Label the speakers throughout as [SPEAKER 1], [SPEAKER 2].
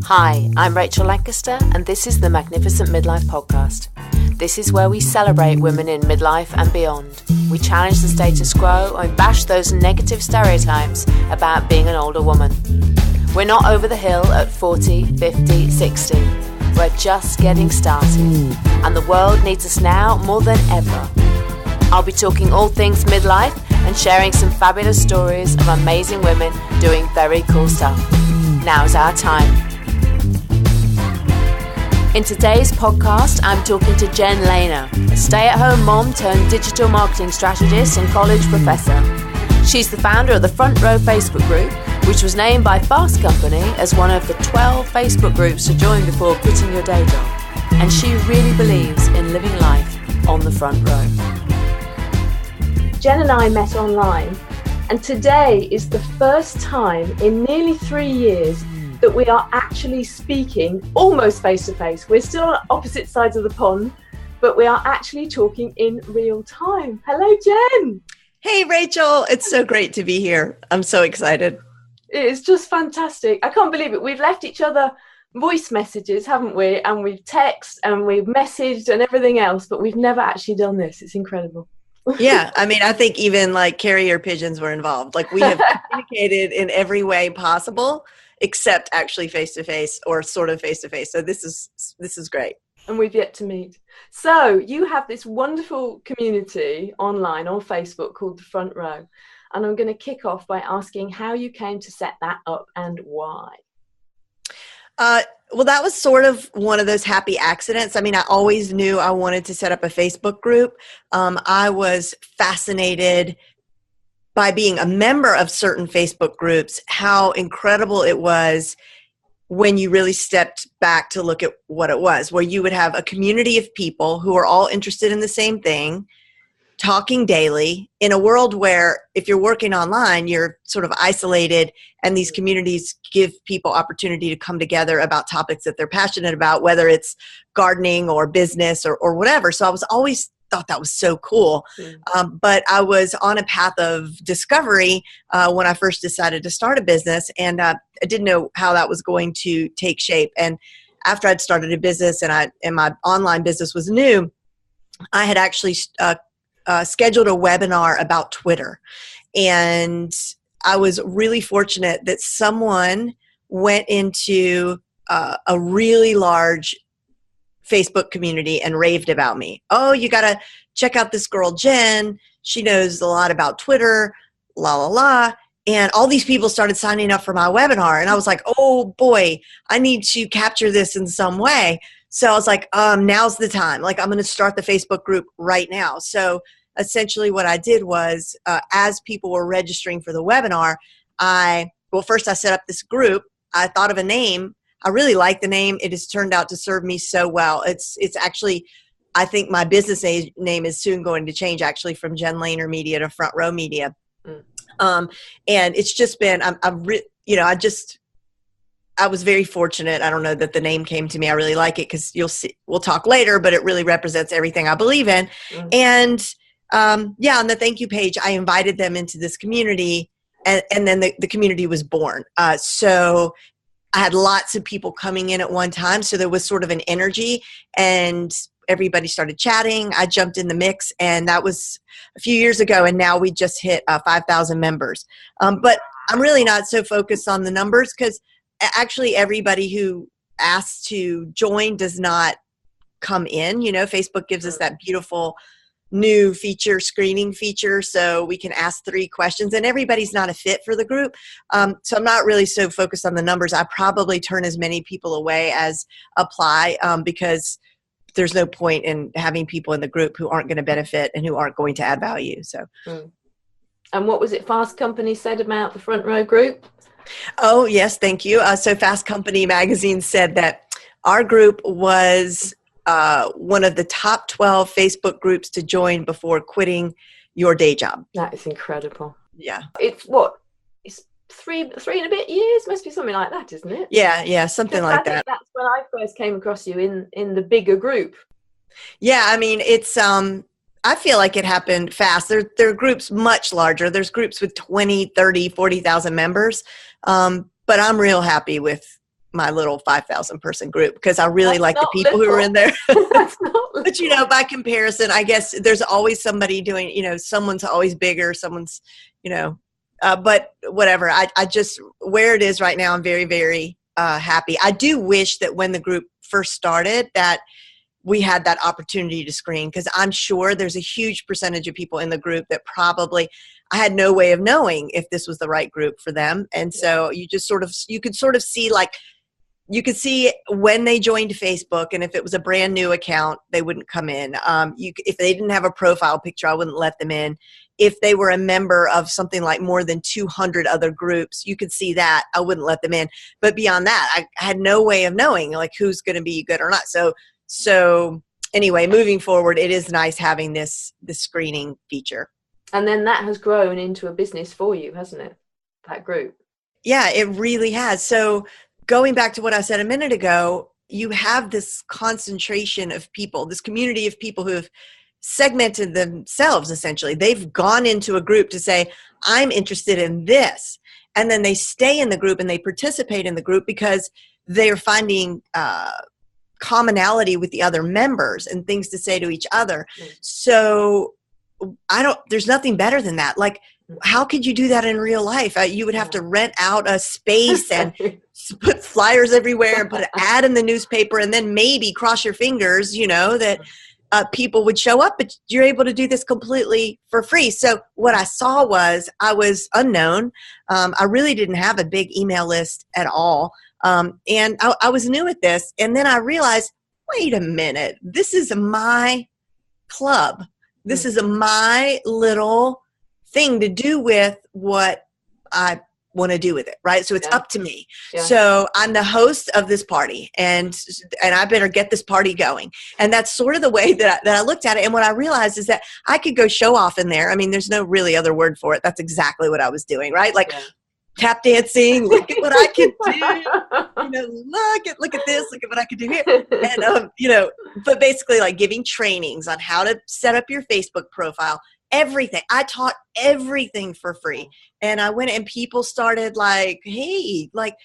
[SPEAKER 1] Hi, I'm Rachel Lancaster, and this is the Magnificent Midlife Podcast. This is where we celebrate women in midlife and beyond. We challenge the status quo and bash those negative stereotypes about being an older woman. We're not over the hill at 40, 50, 60. We're just getting started, and the world needs us now more than ever. I'll be talking all things midlife and sharing some fabulous stories of amazing women doing very cool stuff. Now's our time. In today's podcast, I'm talking to Jen Lehner, a stay-at-home mom turned digital marketing strategist and college professor. She's the founder of the Front Row Facebook group, which was named by Fast Company as one of the 12 Facebook groups to join before quitting your day job. And she really believes in living life on the front row. Jen and I met online, and today is the first time in nearly 3 years that we are actually speaking almost face to face. We're still on opposite sides of the pond, but we are actually talking in real time. Hello, Jen.
[SPEAKER 2] Hey, Rachel. It's so great to be here. I'm so excited.
[SPEAKER 1] It's just fantastic. I can't believe it. We've left each other voice messages, haven't we? And we've texted and we've messaged and everything else, but we've never actually done this. It's incredible.
[SPEAKER 2] Yeah. I mean, I think even like carrier pigeons were involved. Like we have communicated in every way possible, except actually face-to-face or sort of face-to-face. So this is great.
[SPEAKER 1] And we've yet to meet. So you have this wonderful community online on Facebook called The Front Row. And I'm going to kick off by asking how you came to set that up and why.
[SPEAKER 2] Well, that was sort of one of those happy accidents. I mean, I always knew I wanted to set up a Facebook group. I was fascinated by being a member of certain Facebook groups, how incredible it was when you really stepped back to look at what it was, where you would have a community of people who are all interested in the same thing, talking daily in a world where if you're working online, you're sort of isolated, and these communities give people opportunity to come together about topics that they're passionate about, whether it's gardening or business or whatever. So I was always thought that was so cool. But I was on a path of discovery when I first decided to start a business, and I didn't know how that was going to take shape. And after I'd started a business and my online business was new, I had actually scheduled a webinar about Twitter. And I was really fortunate that someone went into a really large Facebook community and raved about me. Oh, you got to check out this girl, Jen. She knows a lot about Twitter, la, la, la. And all these people started signing up for my webinar. And I was like, oh boy, I need to capture this in some way. So I was like, now's the time. Like, I'm going to start the Facebook group right now. So essentially what I did was, as people were registering for the webinar, first I set up this group. I thought of a name. I really like the name. It has turned out to serve me so well. It's actually, I think my business name is soon going to change actually from Jen Lehner Media to Front Row Media. And it's just been, I was very fortunate. I don't know that the name came to me. I really like it because you'll see, we'll talk later, but it really represents everything I believe in. And on the thank you page, I invited them into this community, and then the community was born. So I had lots of people coming in at one time. So there was sort of an energy, and everybody started chatting. I jumped in the mix, and that was a few years ago. And now we just hit 5,000 members. But I'm really not so focused on the numbers, because actually everybody who asks to join does not come in. You know, Facebook gives us that beautiful new feature, screening feature, so we can ask 3 questions, and everybody's not a fit for the group. So I'm not really so focused on the numbers. I probably turn as many people away as apply, because there's no point in having people in the group who aren't going to benefit and who aren't going to add value. So,
[SPEAKER 1] And what was it Fast Company said about the Front Row group?
[SPEAKER 2] Oh, yes, thank you. So Fast Company magazine said that our group was one of the top 12 Facebook groups to join before quitting your day job.
[SPEAKER 1] That is incredible.
[SPEAKER 2] Yeah.
[SPEAKER 1] It's three and a bit years? Must be something like that, isn't it?
[SPEAKER 2] Yeah, something like that.
[SPEAKER 1] That's when I first came across you in the bigger group.
[SPEAKER 2] Yeah, I mean, it's I feel like it happened fast. There are groups much larger. There's groups with 20, 30, 40,000 members. But I'm real happy with my little 5,000 person group because I really
[SPEAKER 1] That's
[SPEAKER 2] like the people who are in there.
[SPEAKER 1] That's not
[SPEAKER 2] But, by comparison, I guess there's always somebody doing, someone's always bigger, someone's, but whatever. I just, where it is right now, I'm very, very happy. I do wish that when the group first started that we had that opportunity to screen, because I'm sure there's a huge percentage of people in the group that probably I had no way of knowing if this was the right group for them. And so you could sort of see you could see when they joined Facebook, and if it was a brand new account, they wouldn't come in. If they didn't have a profile picture, I wouldn't let them in. If they were a member of something like more than 200 other groups, you could see that. I wouldn't let them in. But beyond that, I had no way of knowing like who's going to be good or not. So anyway, moving forward, it is nice having this screening feature.
[SPEAKER 1] And then that has grown into a business for you, hasn't it? That group. Yeah,
[SPEAKER 2] it really has. So going back to what I said a minute ago, you have this concentration of people, this community of people who have segmented themselves, essentially. They've gone into a group to say, I'm interested in this. And then they stay in the group and they participate in the group because they're finding commonality with the other members and things to say to each other. So there's nothing better than that. Like, how could you do that in real life? You would have to rent out a space and put flyers everywhere and put an ad in the newspaper and then maybe cross your fingers, that people would show up, but you're able to do this completely for free. So what I saw was I was unknown. I really didn't have a big email list at all. And I was new at this. And then I realized, wait a minute, this is my club. This is my little thing to do with what I want to do with it, right? So it's up to me. Yeah. So I'm the host of this party, and I better get this party going. And that's sort of the way that I looked at it. And what I realized is that I could go show off in there. I mean, there's no really other word for it. That's exactly what I was doing, right? Like tap dancing, look at what I can do. Look at this, look at what I can do here. And, but basically like giving trainings on how to set up your Facebook profile, everything. I taught everything for free. And I went and people started like, hey, like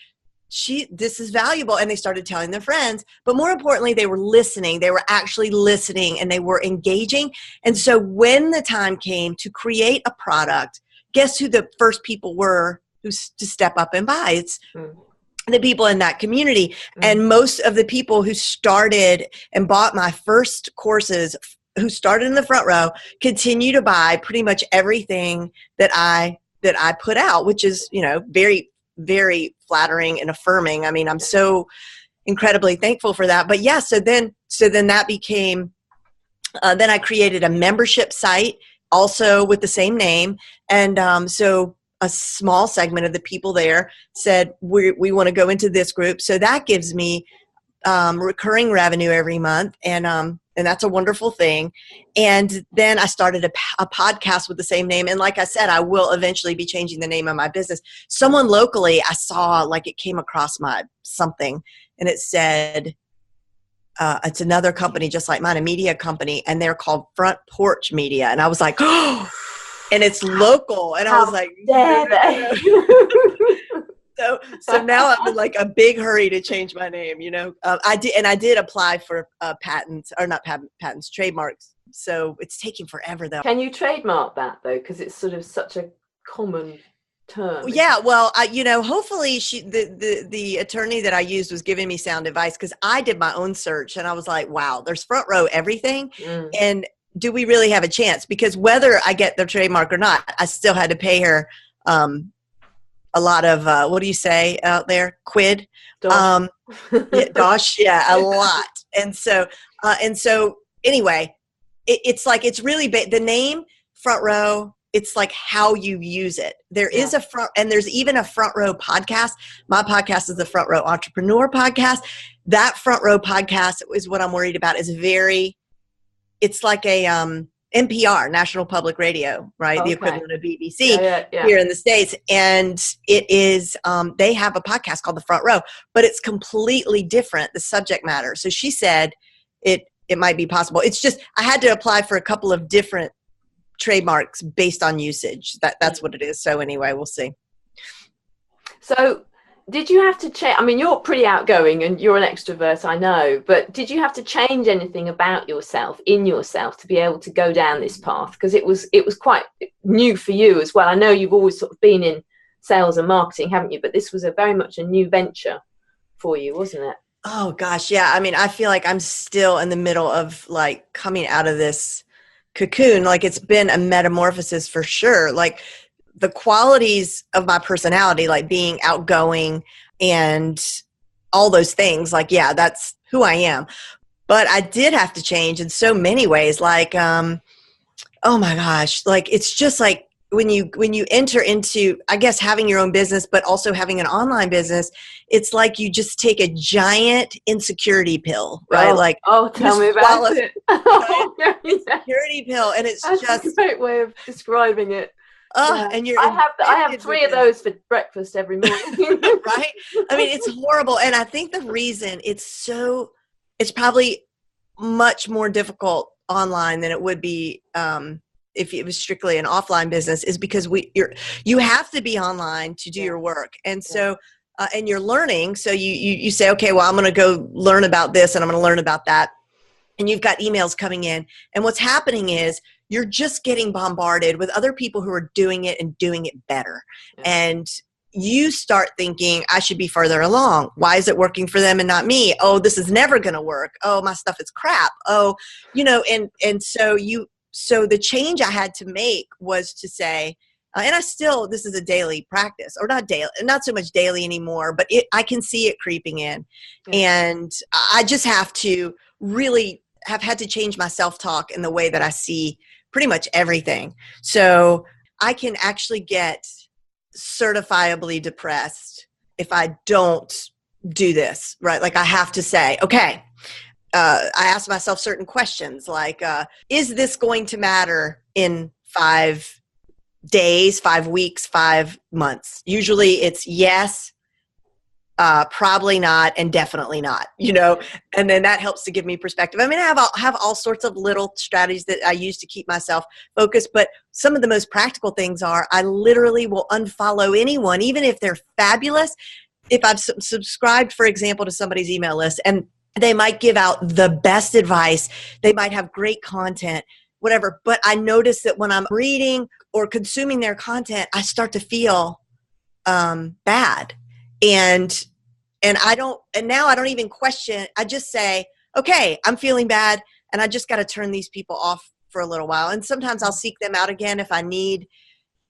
[SPEAKER 2] this is valuable. And they started telling their friends, but more importantly, they were listening. They were actually listening and they were engaging. And so when the time came to create a product, guess who the first people were to step up and buy? It's the people in that community. And most of the people who started and bought my first courses, who started in the front row, continue to buy pretty much everything that I put out, which is, very, very flattering and affirming. I mean, I'm so incredibly thankful for that. But yeah, so then that became, then I created a membership site also with the same name. And so a small segment of the people there said, we want to go into this group. So that gives me recurring revenue every month. And that's a wonderful thing. And then I started a podcast with the same name. And like I said, I will eventually be changing the name of my business. Someone locally, I saw like it came across my something and it said, it's another company just like mine, a media company, and they're called Front Porch Media. And I was like, oh, and it's local. And I was like,
[SPEAKER 1] dare they?
[SPEAKER 2] So now I'm in like a big hurry to change my name, I did apply for trademarks. So it's taking forever though.
[SPEAKER 1] Can you trademark that though? Because it's sort of such a common term.
[SPEAKER 2] Yeah. Well, hopefully the attorney that I used was giving me sound advice because I did my own search and I was like, wow, there's front row everything. And do we really have a chance? Because whether I get the trademark or not, I still had to pay her, a lot of, what do you say out there? Quid?
[SPEAKER 1] Dosh.
[SPEAKER 2] Dosh, yeah, a lot. And so anyway, it's like, it's really the name Front Row, it's like how you use it. There is and there's even a Front Row podcast. My podcast is the Front Row Entrepreneur Podcast. That Front Row podcast is what I'm worried about it's like a, NPR, National Public Radio, right? Okay. The equivalent of BBC here in the States. And it is, they have a podcast called The Front Row, but it's completely different, the subject matter. So she said it might be possible. It's just, I had to apply for a couple of different trademarks based on usage. That's what it is. So anyway, we'll see.
[SPEAKER 1] So Did you have to change? I mean, you're pretty outgoing and you're an extrovert, I know, but did you have to change anything about yourself, in yourself, to be able to go down this path? Because it was quite new for you as well. I know you've always sort of been in sales and marketing, haven't you? But this was a very much a new venture for you, wasn't it?
[SPEAKER 2] Oh gosh, yeah. I mean, I feel like I'm still in the middle of like coming out of this cocoon. Like it's been a metamorphosis for sure. Like the qualities of my personality, like being outgoing and all those things, like, yeah, that's who I am. But I did have to change in so many ways. Like, oh my gosh, like it's just like when you enter into, I guess, having your own business, but also having an online business, it's like you just take a giant insecurity pill, right? Like,
[SPEAKER 1] tell me about it.
[SPEAKER 2] Insecurity pill, and it's
[SPEAKER 1] That's
[SPEAKER 2] just
[SPEAKER 1] a great way of describing it. Yeah.
[SPEAKER 2] And you're
[SPEAKER 1] I have 3 of those for breakfast every morning.
[SPEAKER 2] right? I mean, it's horrible. And I think the reason it's probably much more difficult online than it would be if it was strictly an offline business is because you have to be online to do your work. And so, and you're learning. So you say, okay, well, I'm going to go learn about this and I'm going to learn about that. And you've got emails coming in. And what's happening is you're just getting bombarded with other people who are doing it and doing it better. Yeah. And you start thinking, I should be further along. Why is it working for them and not me? Oh, this is never going to work. Oh, my stuff is crap. Oh, and so the change I had to make was to say, and this is a daily practice, or not so much daily anymore, but I can see it creeping in. Yeah. And I just have to really have had to change my self-talk in the way that I see pretty much everything. So I can actually get certifiably depressed if I don't do this, right? Like I have to say, okay, I ask myself certain questions like, is this going to matter in 5 days, 5 weeks, 5 months? Usually it's yes, probably not, and definitely not, and then that helps to give me perspective. I mean, I have all sorts of little strategies that I use to keep myself focused, but some of the most practical things are I literally will unfollow anyone, even if they're fabulous. If I've subscribed, for example, to somebody's email list and they might give out the best advice, they might have great content, whatever, but I notice that when I'm reading or consuming their content, I start to feel bad. And now I don't even question. I just say, okay, I'm feeling bad and I just got to turn these people off for a little while. And sometimes I'll seek them out again if I need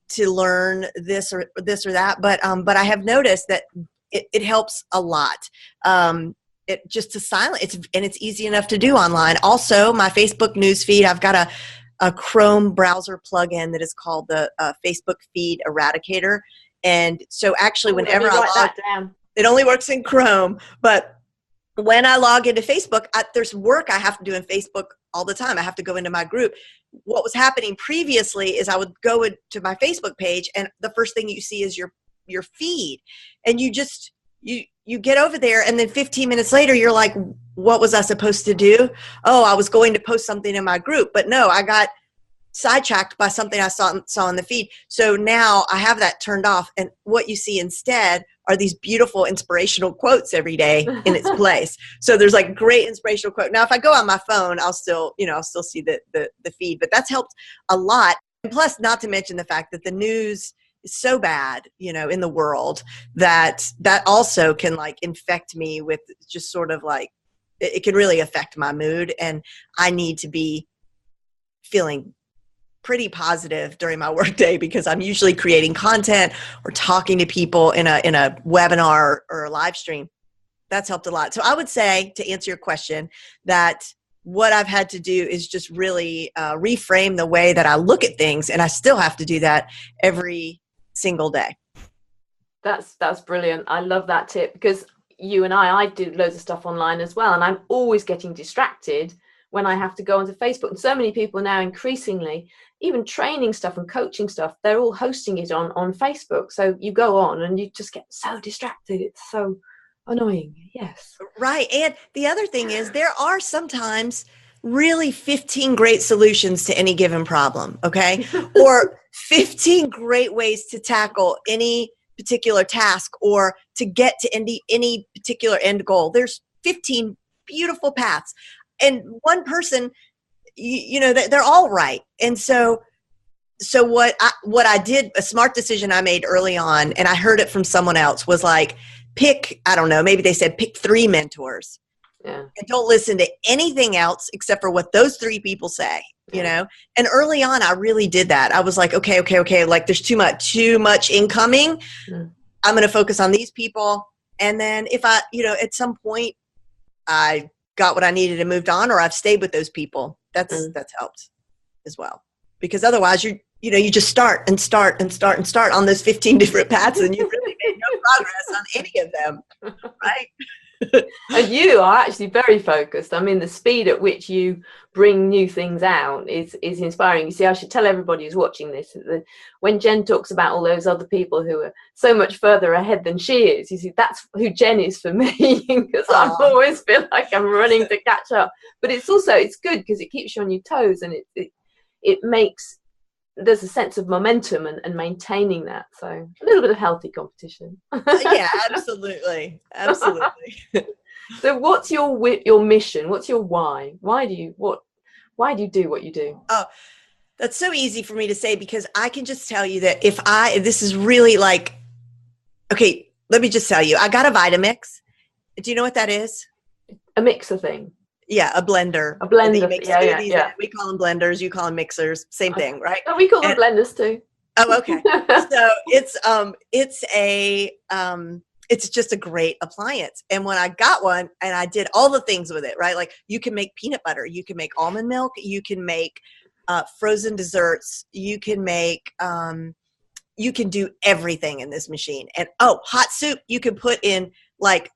[SPEAKER 2] to learn this or that. But I have noticed that it helps a lot. It just to silence it's easy enough to do online. Also, my Facebook newsfeed, I've got a Chrome browser plugin that is called the Facebook Feed Eradicator. And so actually whenever it only works in Chrome, but when I log into Facebook, there's work I have to do in Facebook all the time. I have to go into my group. What was happening previously is I would go into my Facebook page and the first thing you see is your feed. And you get over there and then 15 minutes later, you're like, what was I supposed to do? Oh, I was going to post something in my group, but no, I got sidetracked by something I saw in the feed. So now I have that turned off. And what you see instead are these beautiful inspirational quotes every day in its place. So there's like great inspirational quote. Now, if I go on my phone, I'll still see the feed, but that's helped a lot. And plus, not to mention the fact that the news is so bad, in the world that also can like infect me with just sort of like, it can really affect my mood. And I need to be feeling pretty positive during my workday because I'm usually creating content or talking to people in a webinar or a live stream. That's helped a lot. So I would say, to answer your question, that what I've had to do is just really reframe the way that I look at things, and I still have to do that every single day.
[SPEAKER 1] That's brilliant. I love that tip because you and I do loads of stuff online as well, and I'm always getting distracted when I have to go onto Facebook. And so many people now increasingly, even training stuff and coaching stuff, they're all hosting it on Facebook. So you go on and you just get so distracted. It's so annoying. Yes.
[SPEAKER 2] Right. And the other thing is there are sometimes really 15 great solutions to any given problem. Okay. Or 15 great ways to tackle any particular task or to get to any particular end goal. There's 15 beautiful paths, and one person, they're all right. And so what I did, a smart decision I made early on, and I heard it from someone else, was like, I don't know, maybe they said pick 3 mentors.
[SPEAKER 1] Yeah.
[SPEAKER 2] And don't listen to anything else except for what those 3 people say, And early on, I really did that. I was like, okay. Like there's too much incoming. I'm going to focus on these people. And then if I, at some point I got what I needed and moved on, or I've stayed with those people, that's helped as well. Because otherwise you just start on those 15 different paths, and you really made no progress on any of them. Right.
[SPEAKER 1] And you are actually very focused. I mean, the speed at which you bring new things out is inspiring. You see, I should tell everybody who's watching this that when Jen talks about all those other people who are so much further ahead than she is, you see, that's who Jen is for me, because I always feel like I'm running to catch up. But it's good because it keeps you on your toes, and it makes, there's a sense of momentum and maintaining that. So a little bit of healthy competition.
[SPEAKER 2] Yeah, absolutely.
[SPEAKER 1] So what's your mission? What's your why? Why do you do what you do?
[SPEAKER 2] Oh, that's so easy for me to say, because I can just tell you that this is really like, okay, let me just tell you, I got a Vitamix. Do you know what that is?
[SPEAKER 1] A mixer thing.
[SPEAKER 2] Yeah, a blender.
[SPEAKER 1] A blender.
[SPEAKER 2] Yeah. We call them blenders. You call them mixers. Same thing, right?
[SPEAKER 1] Oh, we call them blenders too.
[SPEAKER 2] Oh, okay. So it's just a great appliance. And when I got one, and I did all the things with it, right? Like you can make peanut butter, you can make almond milk, you can make frozen desserts, you can do everything in this machine. And hot soup, you can put in like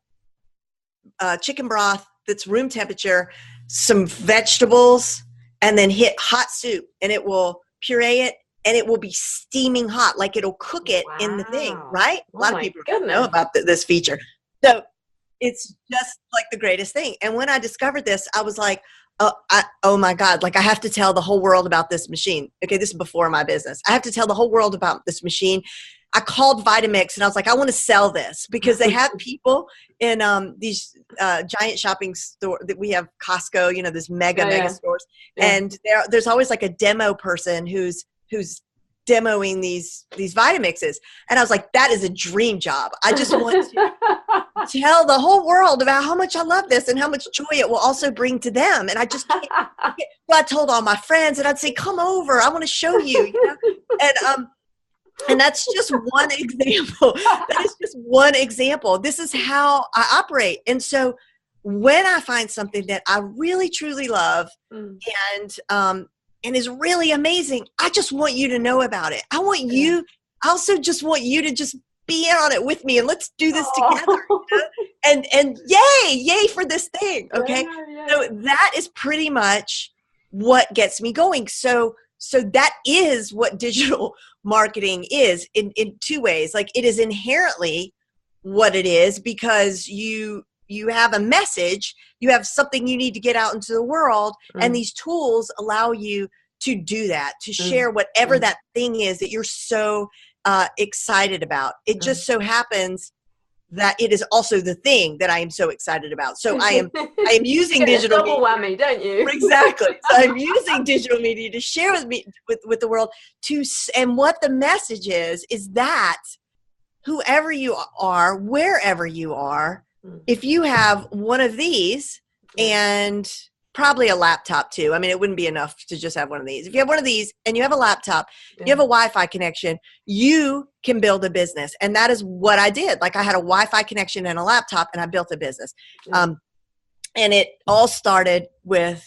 [SPEAKER 2] chicken broth that's room temperature, some vegetables, and then hit hot soup, and it will puree it, and it will be steaming hot, like it'll cook it in the thing, right? A lot of people don't know about this feature. So it's just like the greatest thing. And when I discovered this, I was like, oh my God, like I have to tell the whole world about this machine. Okay, this is before my business. I have to tell the whole world about this machine. I called Vitamix and I was like, I want to sell this, because they have people in these giant shopping store that we have, Costco, this mega stores. Yeah. And there's always like a demo person who's demoing these Vitamixes. And I was like, that is a dream job. I just want to tell the whole world about how much I love this and how much joy it will also bring to them. And I just can't. So I told all my friends, and I'd say, come over, I want to show you. And that's just one example. That is just one example. This is how I operate. And so when I find something that I really, truly love and is really amazing, I just want you to know about it. I also just want you to just be in on it with me, and let's do this together. And yay for this thing. Okay. Yeah. So that is pretty much what gets me going. So that is what digital marketing is in 2 ways. Like, it is inherently what it is, because you have a message, you have something you need to get out into the world, and these tools allow you to do that, to share whatever that thing is that you're so excited about. It just so happens that it is also the thing that I am so excited about. So I am using digital
[SPEAKER 1] media. Double whammy, don't you?
[SPEAKER 2] Exactly. So I'm using digital media to share with the world, and what the message is that whoever you are, wherever you are, if you have one of these, and probably a laptop too. I mean, it wouldn't be enough to just have one of these. If you have one of these and you have a laptop, you have a Wi-Fi connection, you can build a business. And that is what I did. Like, I had a Wi-Fi connection and a laptop, and I built a business. And it all started with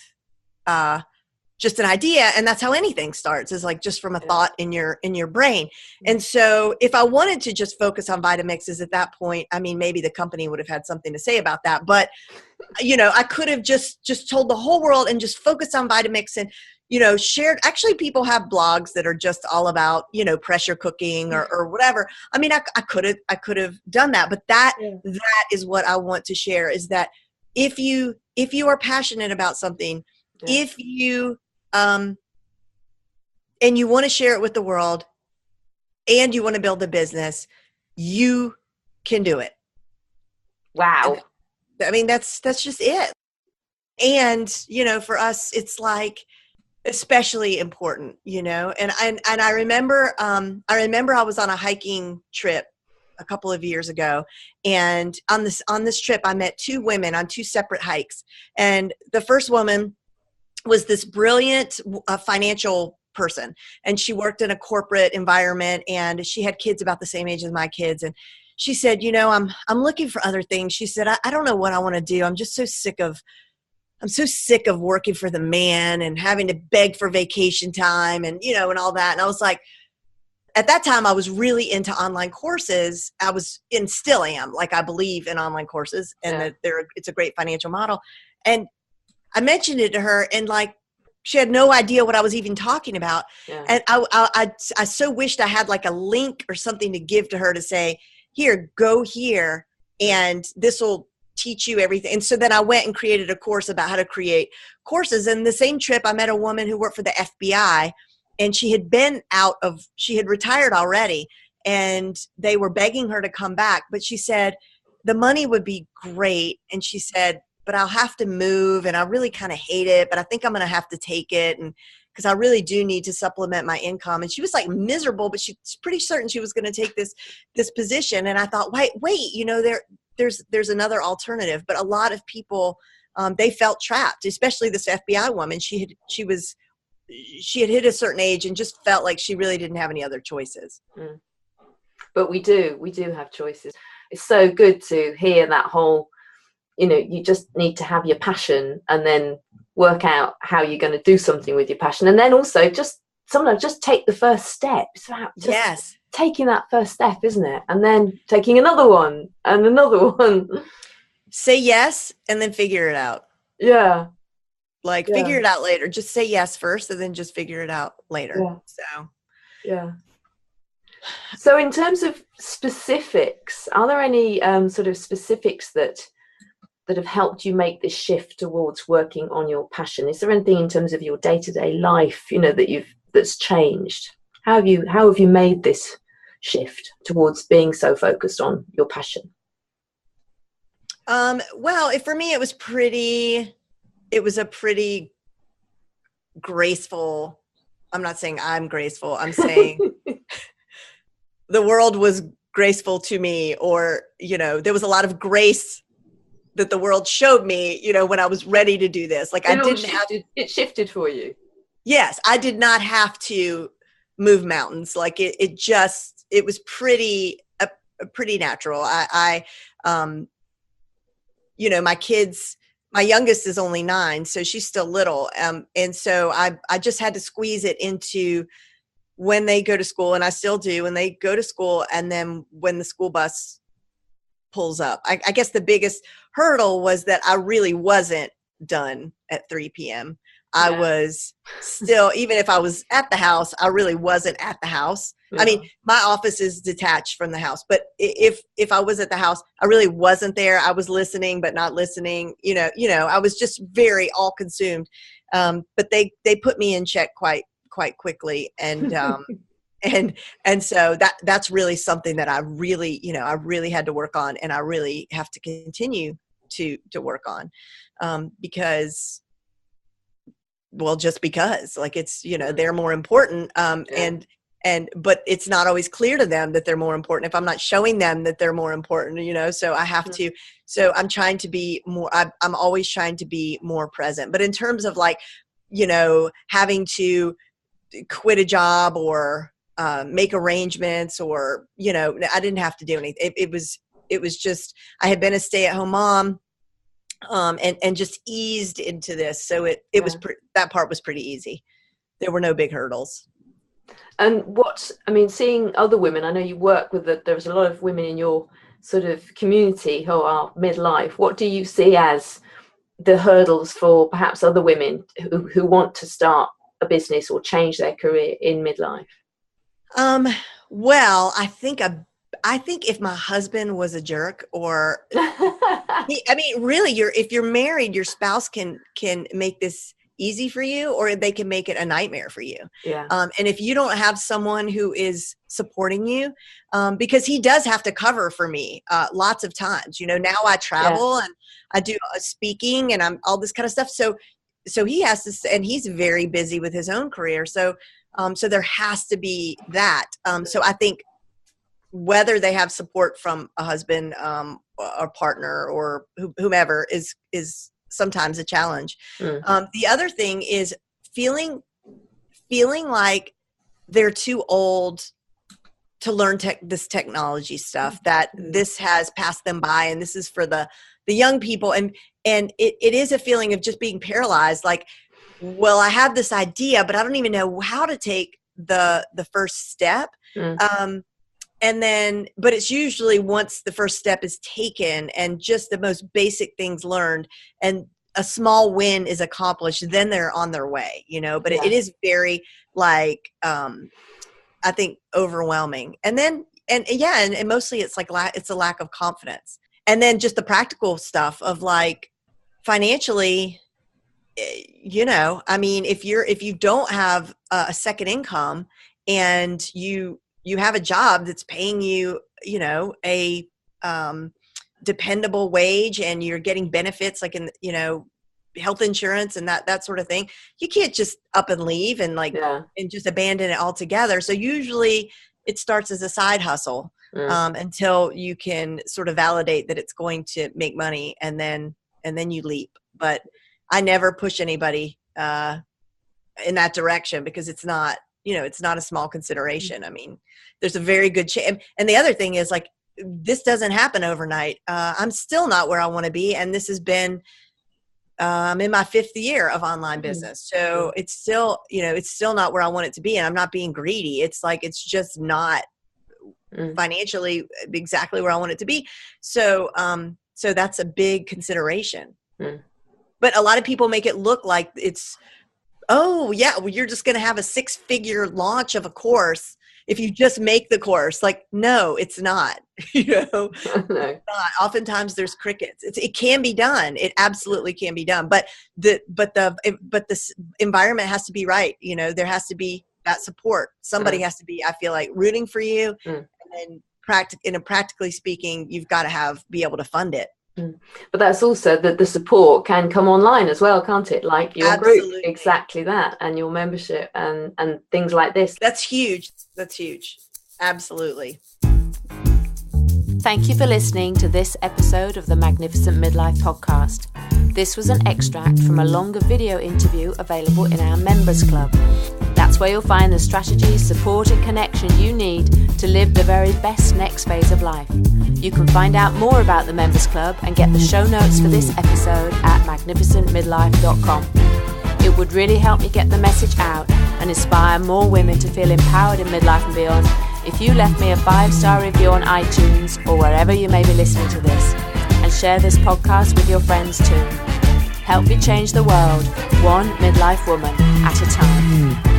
[SPEAKER 2] just an idea. And that's how anything starts, is like just from a thought in your brain. And so if I wanted to just focus on Vitamixes at that point, I mean, maybe the company would have had something to say about that, but I could have just told the whole world and just focused on Vitamix and, shared. Actually, people have blogs that are just all about, pressure cooking or whatever. I mean, I could have done that, but that is what I want to share, is that if you are passionate about something, if you, and you want to share it with the world, and you want to build a business, you can do it.
[SPEAKER 1] Wow.
[SPEAKER 2] I mean, that's just it. And, for us, it's like especially important, and I remember, I was on a hiking trip a couple of years ago. And on this trip, I met two women on two separate hikes. And the first woman was this brilliant financial person. And she worked in a corporate environment, and she had kids about the same age as my kids. And she said, I'm looking for other things. She said, I don't know what I want to do. I'm so sick of working for the man and having to beg for vacation time and, and all that. And I was like, at that time I was really into online courses. Still am, like, I believe in online courses and that it's a great financial model. And I mentioned it to her, and like, she had no idea what I was even talking about. Yeah. And I so wished I had like a link or something to give to her to say, here, go here, and this will teach you everything. And so then I went and created a course about how to create courses. And the same trip, I met a woman who worked for the FBI, and she had retired already, and they were begging her to come back. But she said, the money would be great. And she said, but I'll have to move, and I really kind of hate it, but I think I'm going to have to take it. And because I really do need to supplement my income. And she was like miserable, but she's pretty certain she was going to take this position. And I thought, wait, there's another alternative. But a lot of people, they felt trapped, especially this FBI woman. She had hit a certain age and just felt like she really didn't have any other choices.
[SPEAKER 1] Mm. But we do have choices. It's so good to hear that whole, you just need to have your passion and then work out how you're going to do something with your passion. And then also sometimes just take the first step. It's about just taking that first step, isn't it? And then taking another one and another one.
[SPEAKER 2] Say yes and then figure it out.
[SPEAKER 1] Yeah.
[SPEAKER 2] Figure it out later. Just say yes first and then just figure it out later.
[SPEAKER 1] Yeah. So in terms of specifics, are there any sort of specifics that have helped you make this shift towards working on your passion? Is there anything in terms of your day-to-day life, that's changed? How have you made this shift towards being so focused on your passion?
[SPEAKER 2] Well, for me, it was a pretty graceful. I'm not saying I'm graceful. I'm saying the world was graceful to me, or, there was a lot of grace that the world showed me, when I was ready to do this. Like,
[SPEAKER 1] it shifted for you.
[SPEAKER 2] Yes. I did not have to move mountains. Like it was pretty natural. My kids, my youngest is only 9, so she's still little. And so I just had to squeeze it into when they go to school, and I still do, when they go to school, and then when the school bus pulls up. I guess the biggest hurdle was that I really wasn't done at 3 p.m. I was still, even if I was at the house, I really wasn't at the house. Yeah. I mean, my office is detached from the house, but if I was at the house, I really wasn't there. I was listening, but not listening. I was just very all consumed. But they put me in check quite quickly, and and so that's really something that I really had to work on, and I really have to continue to work on, because. Well, just because, like, it's, they're more important. But it's not always clear to them that they're more important if I'm not showing them that they're more important, so I have to, so I'm trying to be more, I'm always trying to be more present. But in terms of like, having to quit a job or make arrangements, or, I didn't have to do anything. It was just, I had been a stay-at-home mom. And just eased into this. So it was, that part was pretty easy. There were no big hurdles.
[SPEAKER 1] And seeing other women, I know you work with there's a lot of women in your sort of community who are midlife. What do you see as the hurdles for perhaps other women who want to start a business or change their career in midlife?
[SPEAKER 2] Well, I think if my husband was a jerk, or really, if you're married, your spouse can make this easy for you, or they can make it a nightmare for you.
[SPEAKER 1] Yeah.
[SPEAKER 2] And if you don't have someone who is supporting you, because he does have to cover for me lots of times. Now I travel and I do speaking and I'm all this kind of stuff. So he has to, and he's very busy with his own career. So there has to be that. So I think whether they have support from a husband or partner or whomever is sometimes a challenge. The other thing is feeling like they're too old to learn this technology stuff, that this has passed them by and this is for the young people. And it is a feeling of just being paralyzed. Like, well, I have this idea, but I don't even know how to take the first step. And then, but it's usually once the first step is taken and just the most basic things learned and a small win is accomplished, then they're on their way, but it is very like, I think overwhelming. And then, and mostly it's like, it's a lack of confidence. And then just the practical stuff of like financially, I mean, if you don't have a second income and you have a job that's paying you, a dependable wage and you're getting benefits like in, health insurance and that sort of thing, you can't just up and leave and and just abandon it altogether. So usually it starts as a side hustle until you can sort of validate that it's going to make money and then you leap. But I never push anybody in that direction because it's not, it's not a small consideration. I mean, there's a very good chance. And the other thing is like, this doesn't happen overnight. I'm still not where I want to be. And this has been, I'm in my 5th year of online business. So it's still, it's still not where I want it to be. And I'm not being greedy. It's like, it's just not financially exactly where I want it to be. So, so that's a big consideration. But a lot of people make it look like it's, oh yeah, well, you're just going to have a 6-figure launch of a course if you just make the course. Like, no, it's not. No. It's not. Oftentimes there's crickets. It can be done. It absolutely can be done. But the environment has to be right. There has to be that support. Somebody has to be, I feel like, rooting for you. And then practically speaking, you've got to be able to fund it.
[SPEAKER 1] But that's also that the support can come online as well, can't it? Like your group, exactly that, and your membership and things like this.
[SPEAKER 2] That's huge. That's huge. Absolutely.
[SPEAKER 1] Thank you for listening to this episode of the Magnificent Midlife podcast. This was an extract from a longer video interview available in our members club. That's where you'll find the strategies, support and connection you need to live the very best next phase of life. You can find out more about the members club and get the show notes for this episode at magnificentmidlife.com. It would really help me get the message out and inspire more women to feel empowered in midlife and beyond if you left me a 5-star review on iTunes or wherever you may be listening to this, and share this podcast with your friends too. Help me change the world, one midlife woman at a time.